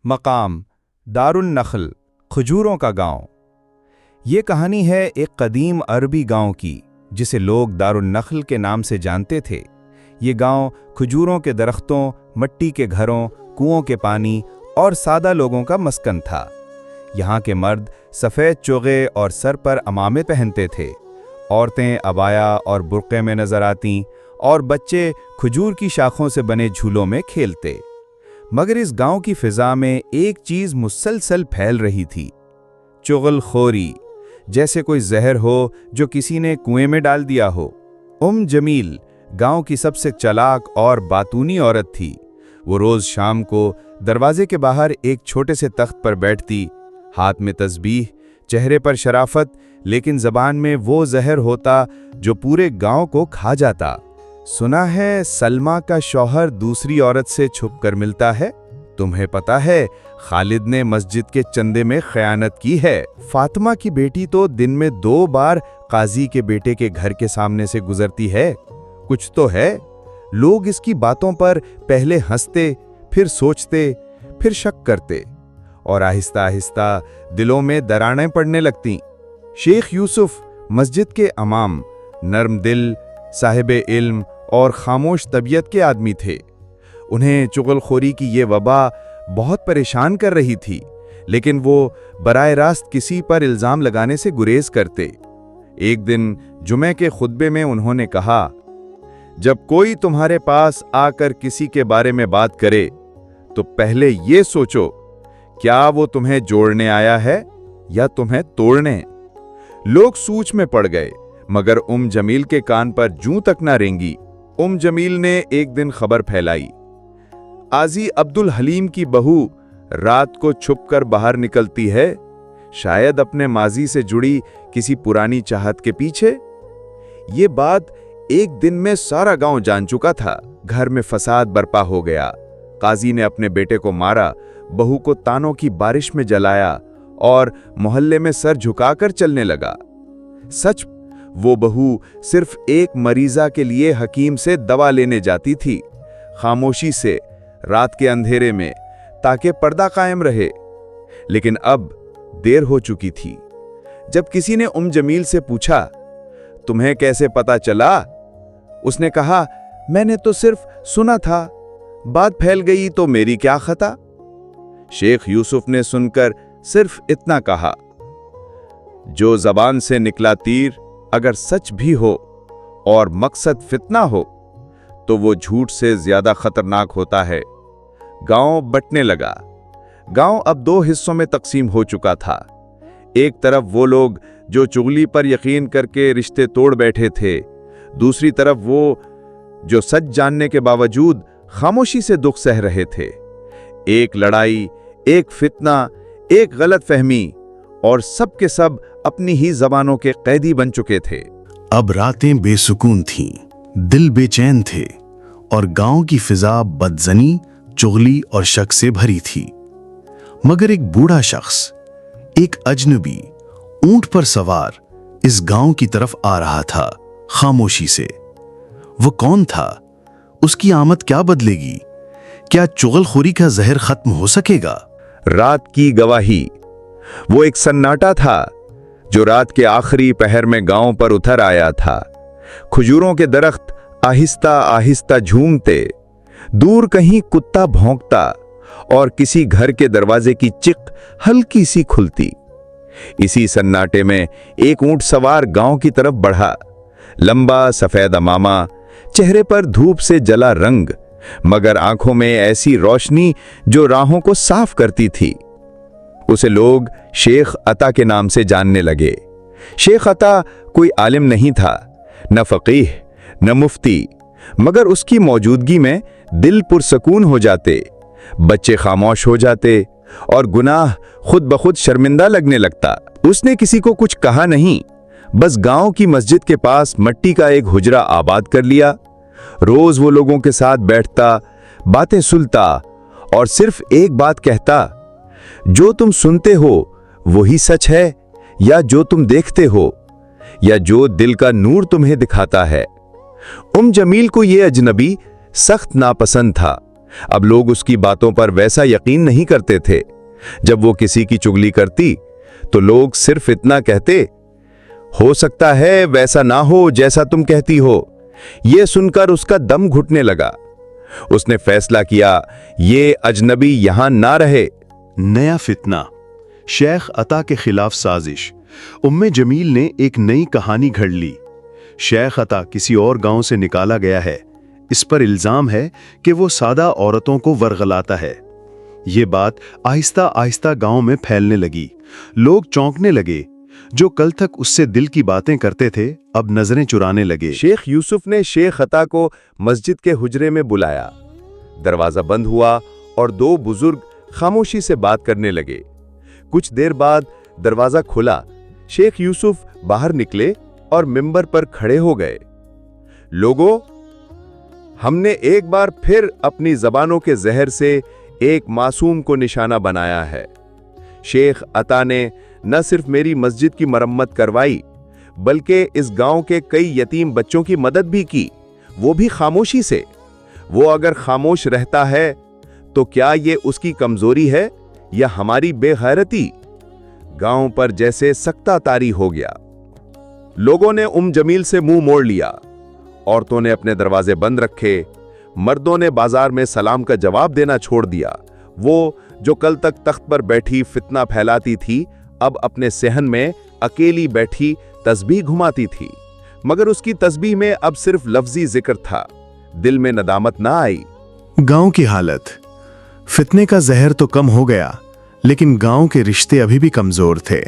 مقام دارالنخل، کھجوروں کا گاؤں۔ یہ کہانی ہے ایک قدیم عربی گاؤں کی جسے لوگ دارالنخل کے نام سے جانتے تھے۔ یہ گاؤں کھجوروں کے درختوں، مٹی کے گھروں، کنووں کے پانی اور سادہ لوگوں کا مسکن تھا۔ یہاں کے مرد سفید چوغے اور سر پر عمامے پہنتے تھے، عورتیں عبایا اور برقعے میں نظر آتیں، اور بچے کھجور کی شاخوں سے بنے جھولوں میں کھیلتے۔ مگر اس گاؤں کی فضا میں ایک چیز مسلسل پھیل رہی تھی، چغل خوری، جیسے کوئی زہر ہو جو کسی نے کنویں میں ڈال دیا ہو۔ جمیل گاؤں کی سب سے چلاک اور باتونی عورت تھی۔ وہ روز شام کو دروازے کے باہر ایک چھوٹے سے تخت پر بیٹھتی، ہاتھ میں تسبیح، چہرے پر شرافت، لیکن زبان میں وہ زہر ہوتا جو پورے گاؤں کو کھا جاتا۔ سنا ہے سلمہ کا شوہر دوسری عورت سے چھپ کر ملتا ہے؟ تمہیں پتا ہے خالد نے مسجد کے چندے میں خیانت کی ہے؟ فاطمہ کی بیٹی تو دن میں 2 بار قاضی کے بیٹے کے گھر کے سامنے سے گزرتی ہے۔ کچھ تو ہے۔ لوگ اس کی باتوں پر پہلے ہنستے، پھر سوچتے، پھر شک کرتے، اور آہستہ آہستہ دلوں میں درانیں پڑنے لگتیں۔ شیخ یوسف مسجد کے امام نرم دل، صاحب علم اور خاموش طبیعت کے آدمی تھے۔ انہیں چغل خوری کی یہ وبا بہت پریشان کر رہی تھی، لیکن وہ براہ راست کسی پر الزام لگانے سے گریز کرتے۔ ایک دن جمعے کے خطبے میں انہوں نے کہا، جب کوئی تمہارے پاس آ کر کسی کے بارے میں بات کرے تو پہلے یہ سوچو، کیا وہ تمہیں جوڑنے آیا ہے یا تمہیں توڑنے؟ لوگ سوچ میں پڑ گئے، مگر جمیل کے کان پر جوں تک نہ رینگی۔ جمیل نے ایک دن خبر پھیلائی، قاضی عبدالحلیم کی بہو رات کو چھپ کر باہر نکلتی ہے، شاید اپنے ماضی سے جڑی کسی پرانی چاہت کے پیچھے۔ یہ بات ایک دن میں سارا گاؤں جان چکا تھا۔ گھر میں فساد برپا ہو گیا۔ قاضی نے اپنے بیٹے کو مارا، بہو کو تانوں کی بارش میں جلایا اور محلے میں سر جھکا کر چلنے لگا۔ سچ، وہ بہو صرف ایک مریضہ کے لیے حکیم سے دوا لینے جاتی تھی، خاموشی سے، رات کے اندھیرے میں، تاکہ پردہ قائم رہے۔ لیکن اب دیر ہو چکی تھی۔ جب کسی نے جمیل سے پوچھا، تمہیں کیسے پتا چلا؟ اس نے کہا، میں نے تو صرف سنا تھا، بات پھیل گئی تو میری کیا خطا؟ شیخ یوسف نے سن کر صرف اتنا کہا، جو زبان سے نکلا تیر اگر سچ بھی ہو اور مقصد فتنہ ہو تو وہ جھوٹ سے زیادہ خطرناک ہوتا ہے۔ گاؤں بٹنے لگا۔ گاؤں اب 2 حصوں میں تقسیم ہو چکا تھا۔ ایک طرف وہ لوگ جو چغلی پر یقین کر کے رشتے توڑ بیٹھے تھے، دوسری طرف وہ جو سچ جاننے کے باوجود خاموشی سے دکھ سہ رہے تھے۔ ایک لڑائی، ایک فتنہ، ایک غلط فہمی، اور سب کے سب اپنی ہی زبانوں کے قیدی بن چکے تھے۔ اب راتیں بے سکون تھیں، دل بے چین تھے، اور گاؤں کی فضا بدزنی، چغلی اور شک سے بھری تھی۔ مگر ایک بوڑھا شخص، ایک اجنبی، اونٹ پر سوار اس گاؤں کی طرف آ رہا تھا، خاموشی سے۔ وہ کون تھا؟ اس کی آمد کیا بدلے گی؟ کیا چغل خوری کا زہر ختم ہو سکے گا؟ رات کی گواہی۔ وہ ایک سناٹا تھا جو رات کے آخری پہر میں گاؤں پر اتر آیا تھا۔ کھجوروں کے درخت آہستہ آہستہ جھومتے، دور کہیں کتا بھونکتا، اور کسی گھر کے دروازے کی چک ہلکی سی کھلتی۔ اسی سناٹے میں ایک اونٹ سوار گاؤں کی طرف بڑھا، لمبا سفید عمامہ، چہرے پر دھوپ سے جلا رنگ، مگر آنکھوں میں ایسی روشنی جو راہوں کو صاف کرتی تھی۔ اسے لوگ شیخ عطا کے نام سے جاننے لگے۔ شیخ عطا کوئی عالم نہیں تھا، نہ فقیہ، نہ مفتی، مگر اس کی موجودگی میں دل پرسکون ہو جاتے، بچے خاموش ہو جاتے، اور گناہ خود بخود شرمندہ لگنے لگتا۔ اس نے کسی کو کچھ کہا نہیں، بس گاؤں کی مسجد کے پاس مٹی کا ایک حجرہ آباد کر لیا۔ روز وہ لوگوں کے ساتھ بیٹھتا، باتیں سنتا، اور صرف ایک بات کہتا، جو تم سنتے ہو وہی سچ ہے، یا جو تم دیکھتے ہو، یا جو دل کا نور تمہیں دکھاتا ہے۔ جمیل کو یہ اجنبی سخت ناپسند تھا، अब लोग उसकी बातों पर वैसा यकीन नहीं करते थे। जब वो किसी की चुगली करती तो लोग सिर्फ इतना कहते, हो सकता है वैसा ना हो जैसा तुम कहती हो। ये सुनकर उसका दम घुटने लगा। उसने फैसला किया, ये अजनबी यहां ना रहे। नया फितना, शेख अता के खिलाफ साजिश। उम्मे जमील ने एक नई कहानी घड़ ली। शेख अता किसी और गांव से निकाला गया है। इस पर इल्जाम है कि वो सादा औरतों को वरगलाता है। ये बात आहिस्ता आहिस्ता गांव में फैलने लगी। लोग चौंकने लगे। जो कल तक उससे दिल की बातें करते थे, अब नजरें चुराने लगे। शेख यूसुफ ने शेख अता को मस्जिद के हुजरे में बुलाया। दरवाजा बंद हुआ और दो बुजुर्ग खामोशी से बात करने लगे। कुछ देर बाद दरवाजा खुला। शेख यूसुफ बाहर निकले और मिंबर पर खड़े हो गए। लोगों, हमने एक बार फिर अपनी जबानों के जहर से एक मासूम को निशाना बनाया है। शेख अता ने न सिर्फ मेरी मस्जिद की मरम्मत करवाई, बल्कि इस गांव के कई यतीम बच्चों की मदद भी की, वो भी खामोशी से। वो अगर खामोश रहता है तो क्या ये उसकी कमजोरी है या हमारी बेगैरती? गांव पर जैसे सख्ता तारी हो गया। लोगों ने जमील से मुंह मोड़ लिया। औरतों ने अपने दरवाजे बंद रखे। मर्दों ने बाजार में सलाम का जवाब देना छोड़ दिया। वो जो कल तक तख्त पर बैठी फितना फैलाती थी, अब अपने सहन में अकेली बैठी तस्बीह घुमाती थी। मगर उसकी तस्बीह में अब सिर्फ लफ्जी जिक्र था, दिल में नदामत ना आई। गांव की हालत, फितने का जहर तो कम हो गया, लेकिन गांव के रिश्ते अभी भी कमजोर थे।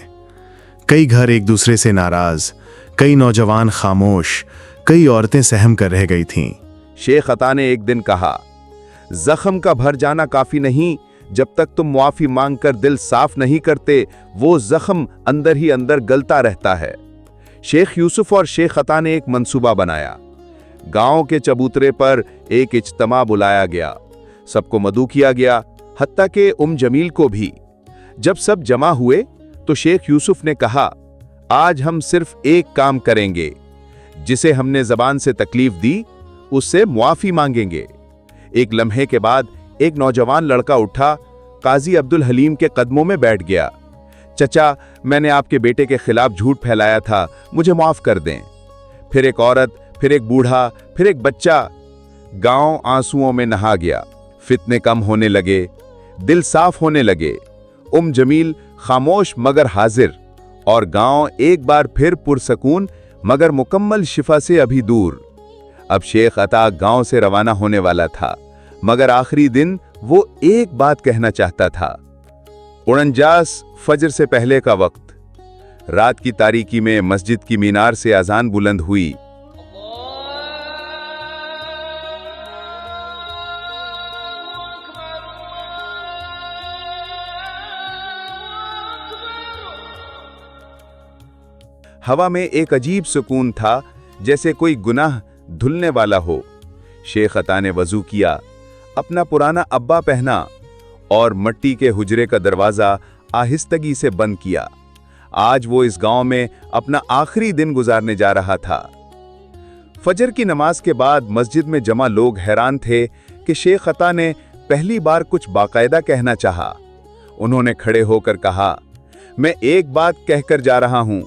कई घर एक दूसरे से नाराज, कई नौजवान खामोश, कई औरतें सहम कर रह गई थीं। शेख अता ने एक दिन कहा, जख्म का भर जाना काफी नहीं, जब तक तुम मुआफी मांगकर दिल साफ नहीं करते, वो जख्म अंदर ही अंदर गलता रहता है। शेख यूसुफ और शेख अता ने एक मंसूबा बनाया। गांव के चबूतरे पर एक इज्तिमा बुलाया गया। सबको मदऊ किया गया, हत्ता के जमील को भी। जब सब जमा हुए तो शेख यूसुफ ने कहा, आज हम सिर्फ एक काम करेंगे। जिसे हमने जबान से तकलीफ दी, उससे मुआफी मांगेंगे। एक लम्हे के बाद एक नौजवान लड़का उठा, काजी अब्दुल हलीम के कदमों में बैठ गया। चचा, मैंने आपके बेटे के खिलाफ झूठ फैलाया था, मुझे माफ कर दें। फिर एक औरत, फिर एक बूढ़ा, फिर एक बच्चा। गांव आंसुओं में नहा गया। फितने कम होने लगे, दिल साफ होने लगे। जमील खामोश मगर हाजिर, और गांव एक बार फिर पुरसकून मगर मुकम्मल शिफा से अभी दूर। अब शेख अता गांव से रवाना होने वाला था, मगर आखिरी दिन वो एक बात कहना चाहता था। 49 फजर से पहले का वक्त। रात की तारीकी में मस्जिद की मीनार से अजान बुलंद हुई। हवा में एक अजीब सुकून था, जैसे कोई गुनाह धुलने वाला हो। शेख अता ने वजू किया, अपना पुराना अब्बा पहना और मट्टी के हुजरे का दरवाजा आहिस्तगी से बंद किया। आज वो इस गांव में अपना आखिरी दिन गुजारने जा रहा था। फजर की नमाज के बाद मस्जिद में जमा लोग हैरान थे कि शेख अता ने पहली बार कुछ बाकायदा कहना चाहा। उन्होंने खड़े होकर कहा, मैं एक बात कहकर जा रहा हूं,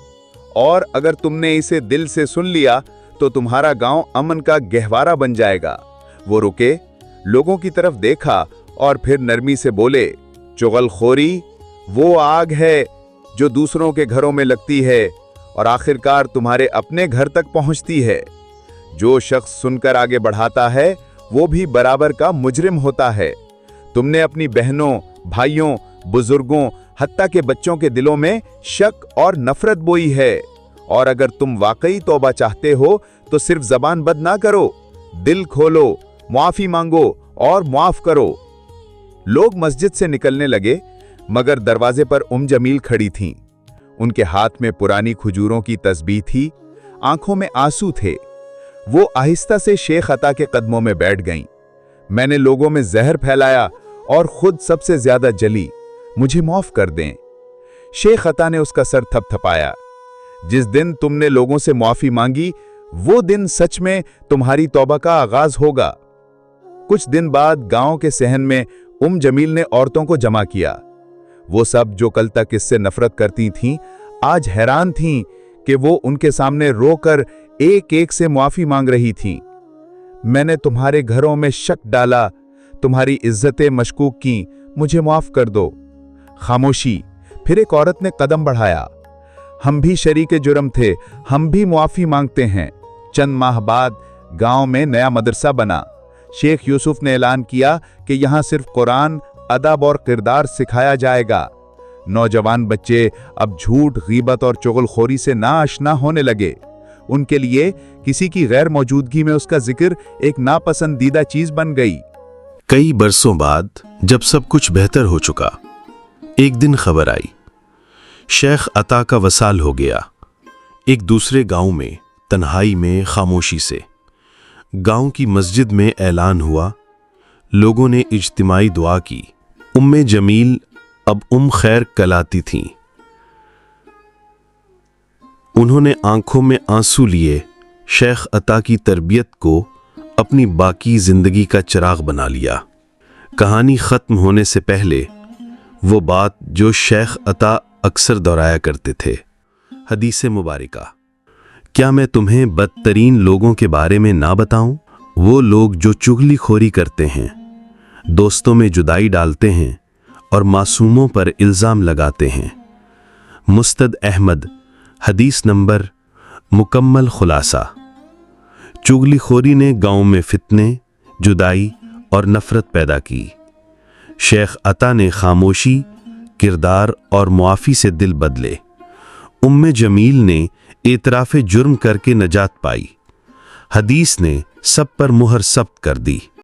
और अगर तुमने इसे दिल से सुन लिया तो तुम्हारा गांव अमन का गहवारा बन जाएगा। वो रुके, लोगों की तरफ देखा और फिर नरमी से बोले, चुगलखोरी वो आग है जो दूसरों के घरों में लगती है और आखिरकार तुम्हारे अपने घर तक पहुंचती है। जो शख्स सुनकर आगे बढ़ाता है वो भी बराबर का मुजरिम होता है। तुमने अपनी बहनों, भाइयों, बुजुर्गों, हत्ता के बच्चों के दिलों में शक और नफरत बोई है, और अगर तुम वाकई तौबा चाहते हो तो सिर्फ जबान बंद ना करो, दिल खोलो, मुआफी मांगो और माफ करो। लोग मस्जिद से निकलने लगे, मगर दरवाजे पर जमील खड़ी थीं। उनके हाथ में पुरानी खजूरों की तस्बीह थी, आंखों में आंसू थे। वो आहिस्ता से शेख अता के कदमों में बैठ गईं। मैंने लोगों में जहर फैलाया और खुद सबसे ज्यादा जली, मुझे माफ कर दें। शेख अता ने उसका सर थपथपाया। जिस दिन तुमने लोगों से माफी मांगी, वो दिन सच में तुम्हारी तौबा का आगाज होगा। कुछ दिन बाद गांव के सहन में जमील ने औरतों को जमा किया। वो सब जो कल तक इससे नफरत करती थीं, आज हैरान थीं कि वो उनके सामने रोकर एक एक से मुआफी मांग रही थीं। मैंने तुम्हारे घरों में शक डाला, तुम्हारी इज्जतें मशकूक की, मुझे माफ कर दो। खामोशी। फिर एक औरत ने कदम बढ़ाया। हम भी शरीके जुर्म थे, हम भी मुआफी मांगते हैं। चंद माह बाद गांव में नया मदरसा बना। शेख यूसुफ ने ऐलान किया कि यहां सिर्फ कुरान, अदब और किरदार सिखाया जाएगा। नौजवान बच्चे अब झूठ, गीबत और चुगलखोरी से नाआशना होने लगे। उनके लिए किसी की गैर मौजूदगी में उसका जिक्र एक नापसंदीदा चीज बन गई। कई बरसों बाद जब सब कुछ बेहतर हो चुका, एक दिन खबर आई, शेख अता का वसाल हो गया। एक दूसरे गांव में तन्हाई में खामोशी से गांव की मस्जिद में ऐलान हुआ। लोगों ने इज्तिमाई दुआ की। जमील अब खैर कलाती थीं। उन्होंने आंखों में आंसू लिए शेख अता की तरबियत को अपनी बाकी जिंदगी का चिराग बना लिया। कहानी खत्म होने से पहले वो बात जो शेख अता अक्सर दोहराया करते थे, हदीस मुबारका, क्या मैं तुम्हें बदतरीन लोगों के बारे में ना बताऊं? वो लोग जो चुगलीखोरी करते हैं, दोस्तों में जुदाई डालते हैं और मासूमों पर इल्ज़ाम लगाते हैं। मुस्तद अहमद, हदीस नंबर। मुकम्मल खुलासा। चुगलीखोरी ने गांव में फितने, जुदाई और नफरत पैदा की। शेख अता ने खामोशी, किरदार और मुआफ़ी से दिल बदले। जमील ने एतराफ़े जुर्म करके नजात पाई। हदीस ने सब पर मुहर सब्त कर दी।